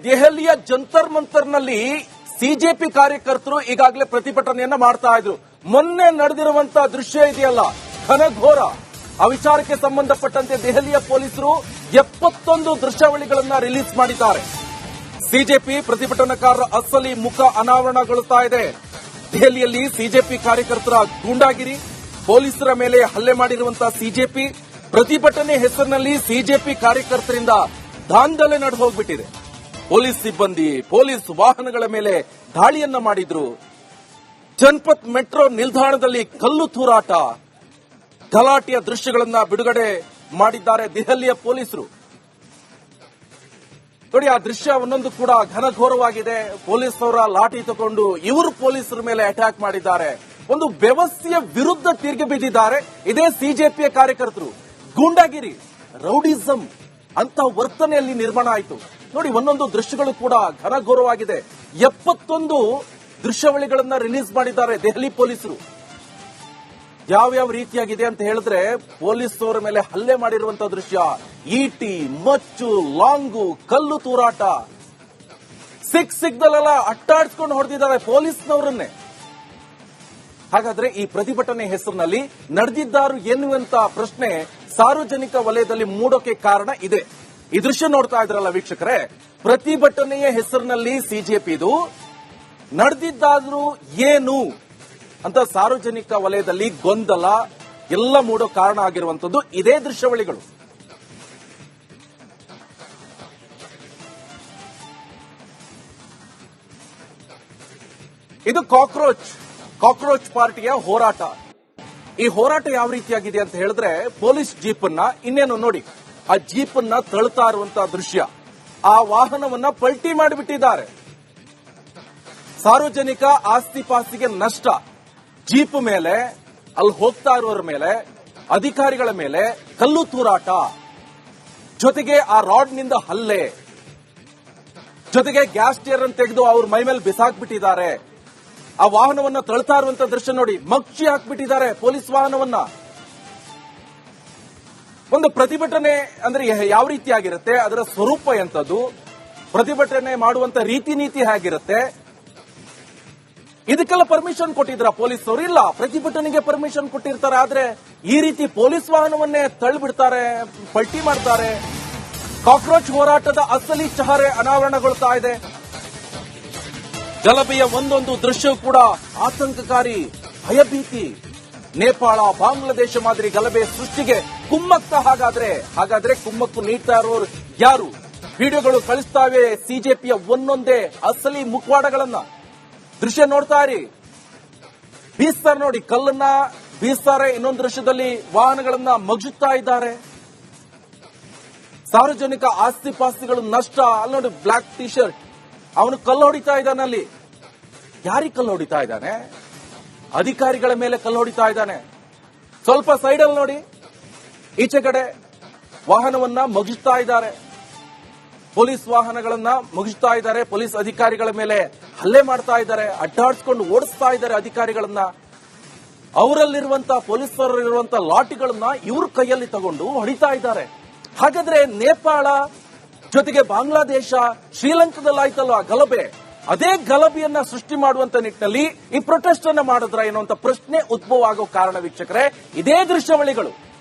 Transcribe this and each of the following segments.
ದೆಹಲಿಯ ಜಂತರ್ ಮಂತರ್ನಲ್ಲಿ ಸಿಜೆಪಿ ಕಾರ್ಯಕರ್ತರು ಈಗಾಗಲೇ ಪ್ರತಿಭಟನೆಯನ್ನ ಮಾಡ್ತಾ ಇದ್ರು. ಮೊನ್ನೆ ನಡೆದಿರುವಂತಹ ದೃಶ್ಯ ಇದೆಯಲ್ಲ, ಘನಘೋರ. ಆ ವಿಚಾರಕ್ಕೆ ಸಂಬಂಧಪಟ್ಟಂತೆ ದೆಹಲಿಯ ಪೊಲೀಸರು 71 ದೃಶ್ಯಾವಳಿಗಳನ್ನ ರಿಲೀಸ್ ಮಾಡಿದ್ದಾರೆ. ಸಿಜೆಪಿ ಪ್ರತಿಭಟನಾಕಾರರ ಅಸಲಿ ಮುಖ ಅನಾವರಣಗೊಳ್ಳುತ್ತಾ ಇದೆ. ದೆಹಲಿಯಲ್ಲಿ ಸಿಜೆಪಿ ಕಾರ್ಯಕರ್ತರ ಗೂಂಡಾಗಿರಿ, ಪೊಲೀಸರ ಮೇಲೆ ಹಲ್ಲೆ ಮಾಡಿರುವಂತಹ ಸಿಜೆಪಿ, ಪ್ರತಿಭಟನೆ ಹೆಸರಿನಲ್ಲಿ ಸಿಜೆಪಿ ಕಾರ್ಯಕರ್ತರಿಂದ ದಾಂಧಲೆ ನಡೆದು ಹೋಗ್ಬಿಟ್ಟಿದೆ. ಪೊಲೀಸ್ ಸಿಬ್ಬಂದಿ, ಪೊಲೀಸ್ ವಾಹನಗಳ ಮೇಲೆ ದಾಳಿಯನ್ನ ಮಾಡಿದ್ರು. ಜನಪತ್ ಮೆಟ್ರೋ ನಿಲ್ದಾಣದಲ್ಲಿ ಕಲ್ಲು ತೂರಾಟ, ಗಲಾಟೆಯ ದೃಶ್ಯಗಳನ್ನ ಬಿಡುಗಡೆ ಮಾಡಿದ್ದಾರೆ ದೆಹಲಿಯ ಪೊಲೀಸರು. ನೋಡಿ, ಆ ದೃಶ್ಯ ಒಂದೊಂದು ಕೂಡ ಘನಘೋರವಾಗಿದೆ. ಪೊಲೀಸರ ಲಾಠಿ ತಗೊಂಡು ಇವರು ಪೊಲೀಸರ ಮೇಲೆ ಅಟ್ಯಾಕ್ ಮಾಡಿದ್ದಾರೆ. ಒಂದು ವ್ಯವಸ್ಥೆಯ ವಿರುದ್ಧ ತಿರುಗಿ ಬಿದ್ದಿದ್ದಾರೆ ಇದೇ ಸಿಜೆಪಿಯ ಕಾರ್ಯಕರ್ತರು. ಗೂಂಡಾಗಿರಿ, ರೌಡಿಸಂ ಅಂತ ವರ್ತನೆಯಲ್ಲಿ ನಿರ್ಮಾಣ ಆಯಿತು. ನೋಡಿ, ಒಂದೊಂದು ದೃಶ್ಯಗಳು ಕೂಡ ಘನಘೋರವಾಗಿದೆ. 71 ದೃಶ್ಯಾವಳಿಗಳನ್ನ ರಿಲೀಸ್ ಮಾಡಿದ್ದಾರೆ ದೆಹಲಿ ಪೊಲೀಸರು. ಯಾವ್ಯಾವ ರೀತಿಯಾಗಿದೆ ಅಂತ ಹೇಳಿದ್ರೆ, ಪೊಲೀಸರ ಮೇಲೆ ಹಲ್ಲೆ ಮಾಡಿರುವಂತಹ ದೃಶ್ಯ, ಈಟಿ, ಮಚ್ಚು, ಲಾಂಗು, ಕಲ್ಲು ತೂರಾಟ, ಸಿಗ್ದಲೆಲ್ಲ ಅಟ್ಟಾಡ್ಸ್ಕೊಂಡು ಹೊಡೆದಿದ್ದಾರೆ ಪೊಲೀಸ್ನವರನ್ನೇ. ಹಾಗಾದ್ರೆ ಈ ಪ್ರತಿಭಟನೆ ಹೆಸರಿನಲ್ಲಿ ನಡೆದಿದ್ದಾರು ಎನ್ನುವಂತ ಪ್ರಶ್ನೆ ಸಾರ್ವಜನಿಕ ವಲಯದಲ್ಲಿ ಮೂಡೋಕೆ ಕಾರಣ ಇದೆ. ಈ ದೃಶ್ಯ ನೋಡ್ತಾ ಇದ್ರಲ್ಲ ವೀಕ್ಷಕರೇ, ಪ್ರತಿಭಟನೆಯ ಹೆಸರಿನಲ್ಲಿ ಸಿಜೆಪಿದು ನಡೆದಿದ್ದಾದ್ರೂ ಏನು ಅಂತ ಸಾರ್ವಜನಿಕ ವಲಯದಲ್ಲಿ ಗೊಂದಲ ಎಲ್ಲ ಮೂಡೋ ಕಾರಣ ಆಗಿರುವಂತದ್ದು ಇದೇ ದೃಶ್ಯಾವಳಿಗಳು. ಇದು ಕಾಕ್ರೋಚ್ ಪಾರ್ಟಿಯ ಹೋರಾಟ. ಈ ಹೋರಾಟ ಯಾವ ರೀತಿಯಾಗಿದೆ ಅಂತ ಹೇಳಿದ್ರೆ, ಪೊಲೀಸ್ ಜೀಪನ್ನ ಇನ್ನೇನು ನೋಡಿ, ಆ ಜೀಪನ್ನ ತಳ್ತಾ ಇರುವಂತಹ ದೃಶ್ಯ, ಆ ವಾಹನವನ್ನ ಪಲ್ಟಿ ಮಾಡಿಬಿಟ್ಟಿದ್ದಾರೆ. ಸಾರ್ವಜನಿಕ ಆಸ್ತಿ ಪಾಸ್ತಿಗೆ ನಷ್ಟ. ಜೀಪ್ ಮೇಲೆ, ಅಲ್ಲಿ ಹೋಗ್ತಾ ಇರೋರ ಮೇಲೆ, ಅಧಿಕಾರಿಗಳ ಮೇಲೆ ಕಲ್ಲು ತೂರಾಟ, ಜೊತೆಗೆ ಆ ರಾಡ್ನಿಂದ ಹಲ್ಲೆ, ಜೊತೆಗೆ ಗ್ಯಾಸ್ ಸ್ಟೇರ್ ಅನ್ನು ತೆಗೆದು ಅವ್ರ ಮೈ ಮೇಲೆ ಬಿಸಾಕ್ಬಿಟ್ಟಿದ್ದಾರೆ. ಆ ವಾಹನವನ್ನ ತಳ್ತಾ ಇರುವಂತ ದೃಶ್ಯ ನೋಡಿ, ಮಕ್ಷಿ ಹಾಕ್ಬಿಟ್ಟಿದ್ದಾರೆ ಪೊಲೀಸ್ ವಾಹನವನ್ನ. ಒಂದು ಪ್ರತಿಭಟನೆ ಅಂದ್ರೆ ಯಾವ ರೀತಿಯಾಗಿರುತ್ತೆ, ಅದರ ಸ್ವರೂಪ ಎಂತದ್ದು, ಪ್ರತಿಭಟನೆ ಮಾಡುವಂತ ರೀತಿ ನೀತಿ ಹೇಗಿರುತ್ತೆ, ಇದಕ್ಕೆಲ್ಲ ಪರ್ಮಿಷನ್ ಕೊಟ್ಟಿದ್ರ ಪೊಲೀಸರು? ಇಲ್ಲ, ಪ್ರತಿಭಟನೆಗೆ ಪರ್ಮಿಷನ್ ಕೊಟ್ಟಿರ್ತಾರೆ. ಆದ್ರೆ ಈ ರೀತಿ ಪೊಲೀಸ್ ವಾಹನವನ್ನೇ ತಳ್ಳಿಬಿಡ್ತಾರೆ, ಪಲ್ಟಿ ಮಾಡ್ತಾರೆ. ಕಾಕ್ರೋಚ್ ಹೋರಾಟದ ಅಸಲಿ ಚಹರೆ ಅನಾವರಣಗೊಳ್ತಾ ಇದೆ. ಗಲಭೆಯ ಒಂದೊಂದು ದೃಶ್ಯವೂ ಕೂಡ ಆತಂಕಕಾರಿ, ಭಯಭೀತಿ. ನೇಪಾಳ, ಬಾಂಗ್ಲಾದೇಶ ಮಾದರಿ ಗಲಭೆ ಸೃಷ್ಟಿಗೆ ಕುಮ್ಮಕ್ಕ. ಹಾಗಾದ್ರೆ ಕುಮ್ಮಕ್ಕು ನೀಡ್ತಾ ಇರೋರು ಯಾರು? ವಿಡಿಯೋಗಳು ಕಳಿಸ್ತಾವೆ ಸಿಜೆಪಿಯ ಒಂದೊಂದೇ ಅಸಲಿ ಮುಖವಾಡಗಳನ್ನ. ದೃಶ್ಯ ನೋಡ್ತಾ ಇರಿ. ಬೀಸ್ತಾರೆ ನೋಡಿ, ಕಲ್ಲನ್ನ ಬೀಸ್ತಾರೆ. ಇನ್ನೊಂದು ದೃಶ್ಯದಲ್ಲಿ ವಾಹನಗಳನ್ನ ಮಗ್ಜುತ್ತಾ ಇದ್ದಾರೆ. ಸಾರ್ವಜನಿಕ ಆಸ್ತಿ ಪಾಸ್ತಿಗಳು ನಷ್ಟ. ಅಲ್ಲಿ ನೋಡಿ, ಬ್ಲಾಕ್ ಟಿ ಶರ್ಟ್, ಅವನು ಕಲ್ಲು ಹೊಡಿತಾ ಇದ್ದಾನೆ. ಅಲ್ಲಿ ಯಾರಿಗೆ ಕಲ್ಲು ಹೊಡಿತಾ ಇದ್ದಾನೆ? ಅಧಿಕಾರಿಗಳ ಮೇಲೆ ಕಲ್ಲು ಹೊಡಿತಾ ಇದ್ದಾನೆ. ಸ್ವಲ್ಪ ಸೈಡಲ್ಲಿ ನೋಡಿ, ಈಚೆ ಕಡೆ ವಾಹನವನ್ನ ಮಗ್ಜುತ್ತಾ ಇದ್ದಾರೆ. ಪೊಲೀಸ್ ವಾಹನಗಳನ್ನ ಮುಗಿಸ್ತಾ ಇದ್ದಾರೆ. ಪೊಲೀಸ್ ಅಧಿಕಾರಿಗಳ ಮೇಲೆ ಹಲ್ಲೆ ಮಾಡ್ತಾ ಇದ್ದಾರೆ, ಅಡ್ಡಾಡಿಸ್ಕೊಂಡು ಓಡಿಸ್ತಾ ಇದ್ದಾರೆ ಅಧಿಕಾರಿಗಳನ್ನ. ಅವರಲ್ಲಿರುವಂತಹ ಪೊಲೀಸರಲ್ಲಿರುವಂತಹ ಲಾಠಿಗಳನ್ನ ಇವ್ರ ಕೈಯಲ್ಲಿ ತಗೊಂಡು ಹೊಡಿತಾ ಇದ್ದಾರೆ. ಹಾಗಾದ್ರೆ ನೇಪಾಳ ಜೊತೆಗೆ ಬಾಂಗ್ಲಾದೇಶ, ಶ್ರೀಲಂಕಾದಲ್ಲಾಯ್ತಲ್ವಾ ಗಲಭೆ, ಅದೇ ಗಲಭೆಯನ್ನ ಸೃಷ್ಟಿ ಮಾಡುವಂತ ನಿಟ್ಟಿನಲ್ಲಿ ಈ ಪ್ರೊಟೆಸ್ಟ್ ಅನ್ನ ಮಾಡಿದ್ರ ಎನ್ನುವಂತ ಪ್ರಶ್ನೆ ಉದ್ಭವ ಆಗೋ ಕಾರಣ ವೀಕ್ಷಕರೇ ಇದೇ ದೃಶ್ಯಾವಳಿಗಳು.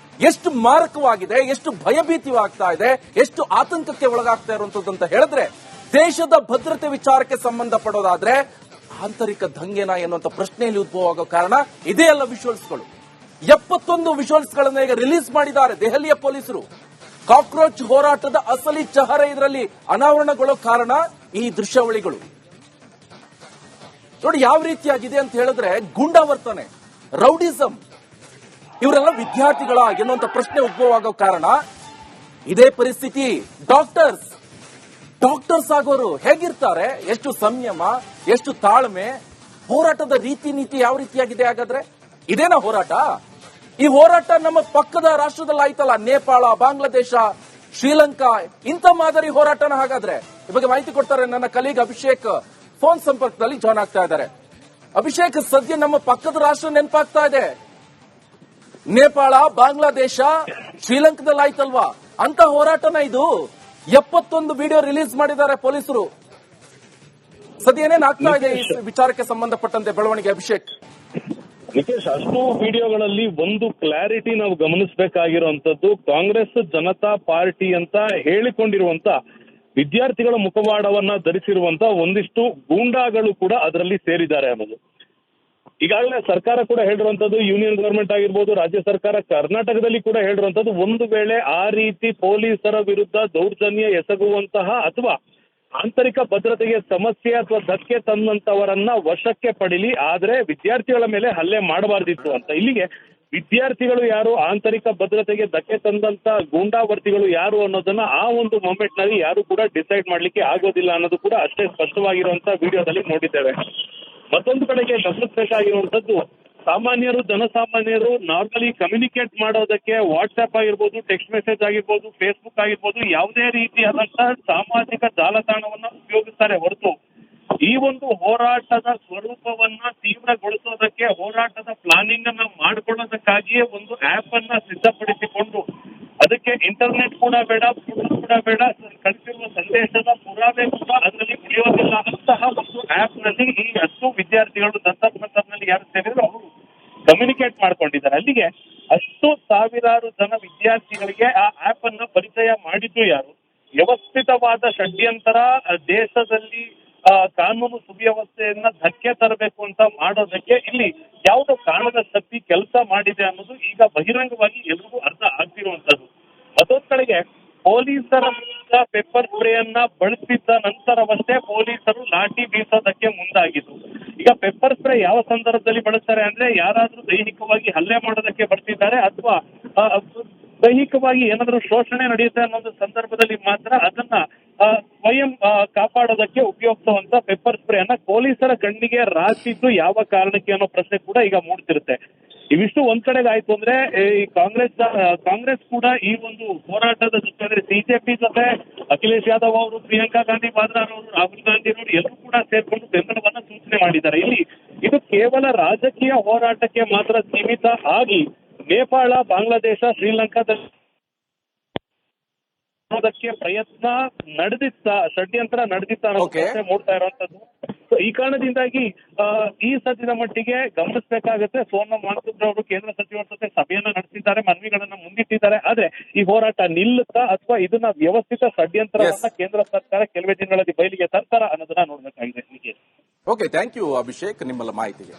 ಎಷ್ಟು ಮಾರಕವಾಗಿದೆ, ಎಷ್ಟು ಭಯಭೀತಿವಾಗ್ತಾ ಇದೆ, ಎಷ್ಟು ಆತಂಕಕ್ಕೆ ಒಳಗಾಗ್ತಾ ಇರುವಂತದ್ದು ಅಂತ ಹೇಳಿದ್ರೆ, ದೇಶದ ಭದ್ರತೆ ವಿಚಾರಕ್ಕೆ ಸಂಬಂಧಪಡೋದಾದ್ರೆ ಆಂತರಿಕ ದಂಗೆನ ಎನ್ನುವಂತ ಪ್ರಶ್ನೆಯಲ್ಲಿ ಉದ್ಭವ ಆಗೋ ಕಾರಣ ಇದೇ ಎಲ್ಲ ವಿಜುವಲ್ಸ್ಗಳು. 71 ವಿಜುವಲ್ಸ್ಗಳನ್ನ ಈಗ ರಿಲೀಸ್ ಮಾಡಿದ್ದಾರೆ ದೆಹಲಿಯ ಪೊಲೀಸರು. ಕಾಕ್ರೋಚ್ ಹೋರಾಟದ ಅಸಲಿ ಚಹರೆ ಇದರಲ್ಲಿ ಅನಾವರಣಗೊಳ್ಳೋ ಕಾರಣ ಈ ದೃಶ್ಯಾವಳಿಗಳು. ನೋಡಿ ಯಾವ ರೀತಿಯಾಗಿದೆ ಅಂತ ಹೇಳಿದ್ರೆ, ಗೂಂಡಾವರ್ತನೆ, ರೌಡಿಸಂ. ಇವರೆಲ್ಲ ವಿದ್ಯಾರ್ಥಿಗಳ ಎನ್ನುವಂತ ಪ್ರಶ್ನೆ ಉದ್ಭವ ಆಗೋ ಕಾರಣ ಇದೇ ಪರಿಸ್ಥಿತಿ. ಡಾಕ್ಟರ್ಸ್ ಆಗೋರು ಹೇಗಿರ್ತಾರೆ? ಎಷ್ಟು ಸಂಯಮ, ಎಷ್ಟು ತಾಳ್ಮೆ, ಹೋರಾಟದ ರೀತಿ ನೀತಿ ಯಾವ ರೀತಿಯಾಗಿದೆ? ಹಾಗಾದ್ರೆ ಇದೇನಾ ಹೋರಾಟ? ಈ ಹೋರಾಟ ನಮ್ಮ ಪಕ್ಕದ ರಾಷ್ಟ್ರದಲ್ಲಿ ಆಯ್ತಲ್ಲ, ನೇಪಾಳ, ಬಾಂಗ್ಲಾದೇಶ, ಶ್ರೀಲಂಕಾ, ಇಂಥ ಮಾದರಿ ಹೋರಾಟನ. ಹಾಗಾದ್ರೆ ಈ ಬಗ್ಗೆ ಮಾಹಿತಿ ಕೊಡ್ತಾರೆ ನನ್ನ ಕಲೀಗ್ ಅಭಿಷೇಕ್, ಫೋನ್ ಸಂಪರ್ಕದಲ್ಲಿ ಜಾಯ್ನ್ ಆಗ್ತಾ ಇದ್ದಾರೆ. ಅಭಿಷೇಕ್, ಸದ್ಯ ನಮ್ಮ ಪಕ್ಕದ ರಾಷ್ಟ್ರ ನೆನಪಾಗ್ತಾ ಇದೆ. ನೇಪಾಳ, ಬಾಂಗ್ಲಾದೇಶ, ಶ್ರೀಲಂಕಾದಲ್ಲಿ ಆಯ್ತಲ್ವಾ, ಅಂತ ಹೋರಾಟನ ಇದು? 71 ವಿಡಿಯೋ ರಿಲೀಸ್ ಮಾಡಿದ್ದಾರೆ ಪೊಲೀಸರು. ಸದ್ಯ ಏನೇನ್ ಆಗ್ತಾ ಇದೆ ಈ ವಿಚಾರಕ್ಕೆ ಸಂಬಂಧಪಟ್ಟಂತೆ ಬೆಳವಣಿಗೆ ಅಭಿಷೇಕ್? ನಿಕೇಶ್, ಅಷ್ಟು ವಿಡಿಯೋಗಳಲ್ಲಿ ಒಂದು ಕ್ಲಾರಿಟಿ ನಾವು ಗಮನಿಸಬೇಕಾಗಿರುವಂತದ್ದು, ಕಾಂಗ್ರೆಸ್ ಜನತಾ ಪಾರ್ಟಿ ಅಂತ ಹೇಳಿಕೊಂಡಿರುವಂತ ವಿದ್ಯಾರ್ಥಿಗಳ ಮುಖವಾಡವನ್ನ ಧರಿಸಿರುವಂತ ಒಂದಿಷ್ಟು ಗೂಂಡಾಗಳು ಕೂಡ ಅದರಲ್ಲಿ ಸೇರಿದ್ದಾರೆ ಅನ್ನೋದು. ಈಗಾಗಲೇ ಸರ್ಕಾರ ಕೂಡ ಹೇಳಿರುವಂತದ್ದು, ಯೂನಿಯನ್ ಗವರ್ಮೆಂಟ್ ಆಗಿರ್ಬೋದು, ರಾಜ್ಯ ಸರ್ಕಾರ ಕರ್ನಾಟಕದಲ್ಲಿ ಕೂಡ ಹೇಳಿರುವಂತದ್ದು, ಒಂದು ವೇಳೆ ಆ ರೀತಿ ಪೊಲೀಸರ ವಿರುದ್ಧ ದೌರ್ಜನ್ಯ ಎಸಗುವಂತಹ ಅಥವಾ ಆಂತರಿಕ ಭದ್ರತೆಗೆ ಸಮಸ್ಯೆ ಅಥವಾ ಧಕ್ಕೆ ತಂದಂತವರನ್ನ ವಶಕ್ಕೆ ಪಡಿಲಿ, ಆದ್ರೆ ವಿದ್ಯಾರ್ಥಿಗಳ ಮೇಲೆ ಹಲ್ಲೆ ಮಾಡಬಾರ್ದಿತ್ತು ಅಂತ. ಇಲ್ಲಿಗೆ ವಿದ್ಯಾರ್ಥಿಗಳು ಯಾರು, ಆಂತರಿಕ ಭದ್ರತೆಗೆ ಧಕ್ಕೆ ತಂದಂತ ಗೂಂಡಾವರ್ತಿಗಳು ಯಾರು ಅನ್ನೋದನ್ನ ಆ ಒಂದು ಮೊಮೆಂಟ್ ನಲ್ಲಿ ಯಾರು ಕೂಡ ಡಿಸೈಡ್ ಮಾಡ್ಲಿಕ್ಕೆ ಆಗೋದಿಲ್ಲ ಅನ್ನೋದು ಕೂಡ ಅಷ್ಟೇ ಸ್ಪಷ್ಟವಾಗಿರುವಂತ ವಿಡಿಯೋದಲ್ಲಿ ನೋಡಿದ್ದೇವೆ. ಮತ್ತೊಂದು ಕಡೆಗೆ ಗಮನಿಸಬೇಕಾಗಿರುವಂತದ್ದು, ಸಾಮಾನ್ಯರು, ಜನಸಾಮಾನ್ಯರು ನಾರ್ಮಲಿ ಕಮ್ಯುನಿಕೇಟ್ ಮಾಡೋದಕ್ಕೆ ವಾಟ್ಸ್ಆಪ್ ಆಗಿರ್ಬೋದು, ಟೆಕ್ಸ್ಟ್ ಮೆಸೇಜ್ ಆಗಿರ್ಬೋದು, ಫೇಸ್ಬುಕ್ ಆಗಿರ್ಬೋದು, ಯಾವುದೇ ರೀತಿಯಾದಂತಹ ಸಾಮಾಜಿಕ ಜಾಲತಾಣವನ್ನ ಉಪಯೋಗಿಸ್ತಾರೆ ಹೊರತು ಈ ಒಂದು ಹೋರಾಟದ ಸ್ವರೂಪವನ್ನ ತೀವ್ರಗೊಳಿಸೋದಕ್ಕೆ, ಹೋರಾಟದ ಪ್ಲಾನಿಂಗ್ ಅನ್ನ ಮಾಡ್ಕೊಳ್ಳೋದಕ್ಕಾಗಿಯೇ ಒಂದು ಆಪ್ ಅನ್ನ ಸಿದ್ಧಪಡಿಸಿಕೊಂಡು ಅದಕ್ಕೆ ಇಂಟರ್ನೆಟ್ ಕೂಡ ಬೇಡ, ಫೋಟೋ ಕೂಡ ಬೇಡ, ಕಳಿಸಿರುವ ಸಂದೇಶದ ಪುರಾವೆ ಕೂಡ ಅದರಲ್ಲಿ ಉಳಿಯೋದಿಲ್ಲ ಅಂತಹ ಒಂದು ಆಪ್ ನಲ್ಲಿ ಈ 10 ವಿದ್ಯಾರ್ಥಿಗಳು ನಲ್ಲಿ ಯಾರು ಸೇರಿದ್ರು ಅವರು ಕಮ್ಯುನಿಕೇಟ್ ಮಾಡ್ಕೊಂಡಿದ್ದಾರೆ. ಅಲ್ಲಿಗೆ 10 ಸಾವಿರಾರು ಜನ ವಿದ್ಯಾರ್ಥಿಗಳಿಗೆ ಆ ಆಪ್ ಅನ್ನ ಪರಿಚಯ ಮಾಡಿದ್ದು ಯಾರು? ವ್ಯವಸ್ಥಿತವಾದ ಷಡ್ಯಂತರ, ದೇಶದಲ್ಲಿ ಕಾನೂನು ಸುವ್ಯವಸ್ಥೆಯನ್ನ ಧಕ್ಕೆ ತರಬೇಕು ಅಂತ ಮಾಡೋದಕ್ಕೆ ಇಲ್ಲಿ ಯಾವುದೋ ಕಾರಣದ ಶಕ್ತಿ ಕೆಲಸ ಮಾಡಿದೆ ಅನ್ನೋದು ಈಗ ಬಹಿರಂಗವಾಗಿ ಎಲ್ರಿಗೂ ಅರ್ಥ ಆಗ್ತಿರುವಂತದ್ದು. ಮತ್ತೊಂದ್ ಕಡೆಗೆ ಪೊಲೀಸರ ವಿರುದ್ಧ ಪೆಪ್ಪರ್ ಸ್ಪ್ರೇ ಅನ್ನ ಬಳಸಿದ್ದ ನಂತರವಷ್ಟೇ ಪೊಲೀಸರು ಲಾಠಿ ಬೀಸೋದಕ್ಕೆ ಮುಂದಾಗಿದ್ದು. ಈಗ ಪೆಪ್ಪರ್ ಸ್ಪ್ರೇ ಯಾವ ಸಂದರ್ಭದಲ್ಲಿ ಬಳಸ್ತಾರೆ ಅಂದ್ರೆ, ಯಾರಾದ್ರೂ ದೈಹಿಕವಾಗಿ ಹಲ್ಲೆ ಮಾಡೋದಕ್ಕೆ ಬರ್ತಿದ್ದಾರೆ ಅಥವಾ ದೈಹಿಕವಾಗಿ ಏನಾದ್ರೂ ಶೋಷಣೆ ನಡೆಯುತ್ತೆ ಅನ್ನೋ ಸಂದರ್ಭದಲ್ಲಿ ಮಾತ್ರ ಅದನ್ನ ಸ್ವಯಂ ಕಾಪಾಡೋದಕ್ಕೆ ಉಪಯೋಗಿಸುವಂತ ಪೆಪ್ಪರ್ ಸ್ಪ್ರೇ ಅನ್ನ ಪೊಲೀಸರ ಕಣ್ಣಿಗೆ ರಾಚಿದ್ದು ಯಾವ ಕಾರಣಕ್ಕೆ ಅನ್ನೋ ಪ್ರಶ್ನೆ ಕೂಡ ಈಗ ಮೂಡ್ತಿರುತ್ತೆ. ಇವಿಷ್ಟು ಒಂದ್ ಕಡೆಗೆ ಆಯ್ತು ಅಂದ್ರೆ, ಈ ಕಾಂಗ್ರೆಸ್ ಕೂಡ ಈ ಒಂದು ಹೋರಾಟದ ಜೊತೆ ಅಂದ್ರೆ ಬಿಜೆಪಿ ಜೊತೆ ಅಖಿಲೇಶ್ ಯಾದವ್ ಅವರು, ಪ್ರಿಯಾಂಕಾ ಗಾಂಧಿ ವಾದ್ರಾ ಅವರು, ರಾಹುಲ್ ಗಾಂಧಿ ಅವರು ಎಲ್ಲರೂ ಕೂಡ ಸೇರ್ಕೊಂಡು ಬೆಂಬಲವನ್ನ ಸೂಚನೆ ಮಾಡಿದ್ದಾರೆ. ಇಲ್ಲಿ ಇದು ಕೇವಲ ರಾಜಕೀಯ ಹೋರಾಟಕ್ಕೆ ಮಾತ್ರ ಸೀಮಿತ ಆಗಿ ನೇಪಾಳ, ಬಾಂಗ್ಲಾದೇಶ, ಶ್ರೀಲಂಕಾದಲ್ಲಿ ಪ್ರಯತ್ನ ನಡೆದಿತ್ತ, ಷಡ್ಯಂತ್ರ ನಡೆದಿತ್ತ ಅನ್ನೋದು ಮೂಡ್ತಾ ಇರುವಂತದ್ದು. ಈ ಕಾರಣದಿಂದಾಗಿ ಈ ಸದ್ಯದ ಮಟ್ಟಿಗೆ ಗಮನಿಸಬೇಕಾಗುತ್ತೆ. ಸೋನಂ ವಾಂಗ್ಚುಕ್ ಅವರು ಕೇಂದ್ರ ಸಚಿವರ ಜೊತೆ ಸಭೆಯನ್ನ ನಡೆಸಿದ್ದಾರೆ, ಮನವಿಗಳನ್ನ ಮುಂದಿಟ್ಟಿದ್ದಾರೆ. ಆದ್ರೆ ಈ ಹೋರಾಟ ನಿಲ್ಲುತ್ತಾ ಅಥವಾ ಇದನ್ನ ವ್ಯವಸ್ಥಿತ ಷಡ್ಯಂತ್ರವನ್ನ ಕೇಂದ್ರ ಸರ್ಕಾರ ಕೆಲವೇ ದಿನಗಳಲ್ಲಿ ಬಯಲಿಗೆ ತರ್ತಾರ ಅನ್ನೋದನ್ನ ನೋಡ್ಬೇಕಾಗಿದೆ. ಓಕೆ, ಥ್ಯಾಂಕ್ ಯು ಅಭಿಷೇಕ್ ನಿಮ್ಮೆಲ್ಲ ಮಾಹಿತಿಗೆ.